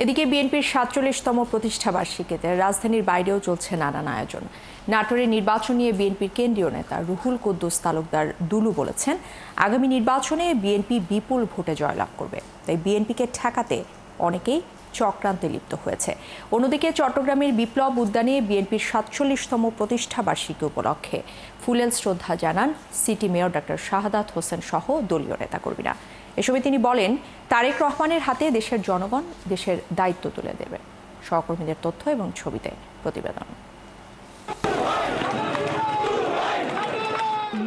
এদিকে বিএনপির ৪৭তম প্রতিষ্ঠাবার্ষিকীতে রাজধানীর বাইরেও চলছে নানান আয়োজন। নাটোরে নির্বাচন নিয়ে বিএনপির কেন্দ্রীয় নেতা রুহুল কুদ্দুস তালুকদার দুলু বলেছেন, আগামী নির্বাচনে বিএনপি বিপুল ভোটে জয়লাভ করবে। তাই বিএনপিকে ঠেকাতে অনেকেই চক্রান্তে লিপ্ত হয়েছে। অন্যদিকে চট্টগ্রামের বিপ্লব উদ্যানে বিএনপির ৪৭তম প্রতিষ্ঠাবার্ষিকী উপলক্ষে ফুলেল শ্রদ্ধা জানান city mayor doctor Shahadat Hossain সহ দলীয় নেতাকর্মীরা। এ সময় তিনি বলেন, তারেক রহমানের হাতে দেশের জনগণ দেশের দায়িত্ব তুলে দেবে। সহকর্মীদের তথ্য এবং ছবিতে প্রতিবেদন।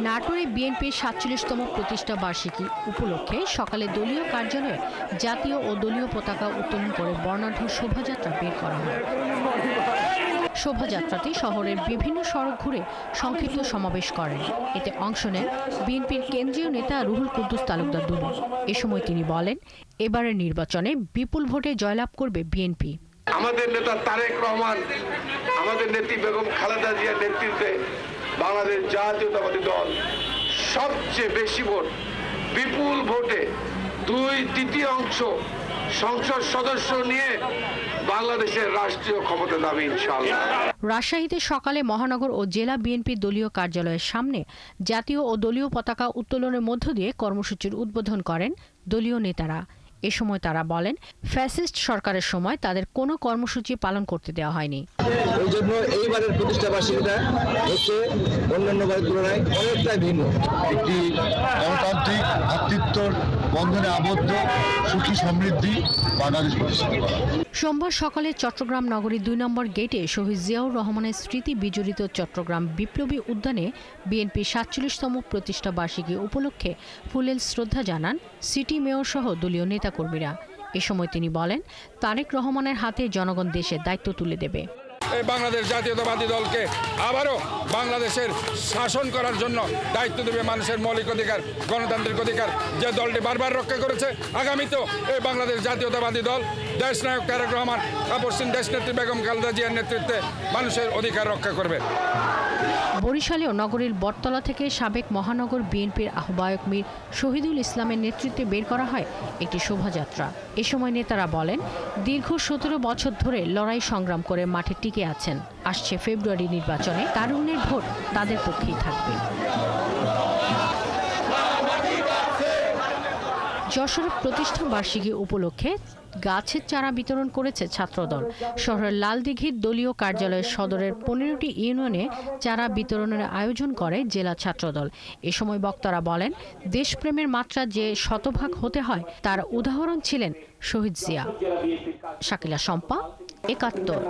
নাটোরে বিএনপির ৪৭তম প্রতিষ্ঠা বার্ষিকী উপলক্ষে সকালে দলীয় কার্যালয়ে জাতীয় ও দলীয় পতাকা উত্তোলন করে বর্ণাঢ্য শোভাযাত্রা বের করা হয়। শোভাযাত্রাটি শহরের বিভিন্ন সড়ক ঘুরে সংক্ষিপ্ত সমাবেশ করেন। এতে অংশ নেন বিএনপির কেন্দ্রীয় নেতা রুহুল কুদ্দুস তালুকদার দুলু। এ সময় তিনি বলেন, এবারের নির্বাচনে বিপুল ভোটে জয়লাভ করবে বিএনপি। আমাদের নেতা তারেক রহমান, আমাদের নেত্রী বেগম খালেদা জিয়ার নেতৃত্বে বাংলাদেশ জাতীয়তাবাদী দল সবচেয়ে বেশি ভোট, বিপুল ভোটে 2/3 সংসদ সদস্য নিয়ে বাংলাদেশের রাষ্ট্রীয় ক্ষমতা দাবি ইনশাআল্লাহ। রাজশাহীতে সকালে মহানগর ও জেলা বিএনপি দলীয় কার্যালয়ের সামনে জাতীয় ও দলীয় পতাকা উত্তোলনের মধ্য দিয়ে কর্মসূচির উদ্বোধন করেন দলীয় নেতারা। এ সময় তারা বলেন, ফ্যাসিস্ট সরকারের সময় তাদের কোনো কর্মসূচি পালন করতে দেওয়া হয়নি। এই জন্য এইবারের প্রতিষ্ঠাবার্ষিকীটা হচ্ছে অন্যান্যবারের তুলনায় অনেকটাই ভিন্ন। একটি গণতান্ত্রিক ভ্রাতৃত্বর বন্ধনে আবদ্ধ সুখী সমৃদ্ধি বাংলাদেশ প্রতিষ্ঠিত করা। সোমবার সকালে চট্টগ্রাম নগরীর 2 নম্বর গেটে শহীদ জিয়াউর রহমানের স্মৃতি বিজড়িত চট্টগ্রাম বিপ্লবী উদ্যানে বিএনপি ৪৭তম প্রতিষ্ঠা বার্ষিকী উপলক্ষে ফুলেল শ্রদ্ধা জানান সিটি মেয়র সহ দলীয় নেতাকর্মীরা। এ সময় তিনি বলেন, তারেক রহমানের হাতে জনগণ দেশের দায়িত্ব তুলে দেবে। বাংলাদেশ জাতীয়তাবাদী দলকে আবারও বাংলাদেশের শাসন করার জন্য দায়িত্ব দেবে মানুষের মৌলিক অধিকার, গণতান্ত্রিক অধিকার যে দলটি বারবার রক্ষা করেছে। আগামীতেও এই বাংলাদেশ জাতীয়তাবাদী দল দেশনায়ক তারেক রহমান, আপসীন দেশনেত্রী বেগম খালেদা জিয়ার নেতৃত্বে মানুষের অধিকার রক্ষা করবে। বরিশালেও নগরীর বটতলা থেকে সাবেক মহানগর বিএনপির আহ্বায়ক মীর শহীদুল ইসলামের নেতৃত্বে বের করা হয় একটি শোভাযাত্রা। এ সময় নেতারা বলেন, দীর্ঘ 17 বছর ধরে লড়াই সংগ্রাম করে মাঠে টিকে আছেন। আসছে ফেব্রুয়ারি নির্বাচনে তারুণ্যের ভোট তাদের পক্ষেই থাকবে। যশোরের প্রতিষ্ঠা বার্ষিকী উপলক্ষে গাছের চারা বিতরণ করেছে ছাত্রদল। শহরের লালদিঘির দলীয় কার্যালয়ের সদরের 15টি ইউনিয়নে চারা বিতরণের আয়োজন করে জেলা ছাত্রদল। এ সময় বক্তারা বলেন, দেশপ্রেমের মাত্রা যে শতভাগ হতে হয় তার উদাহরণ ছিলেন শহীদ জিয়া। শাকিলা শম্পা, ৭১।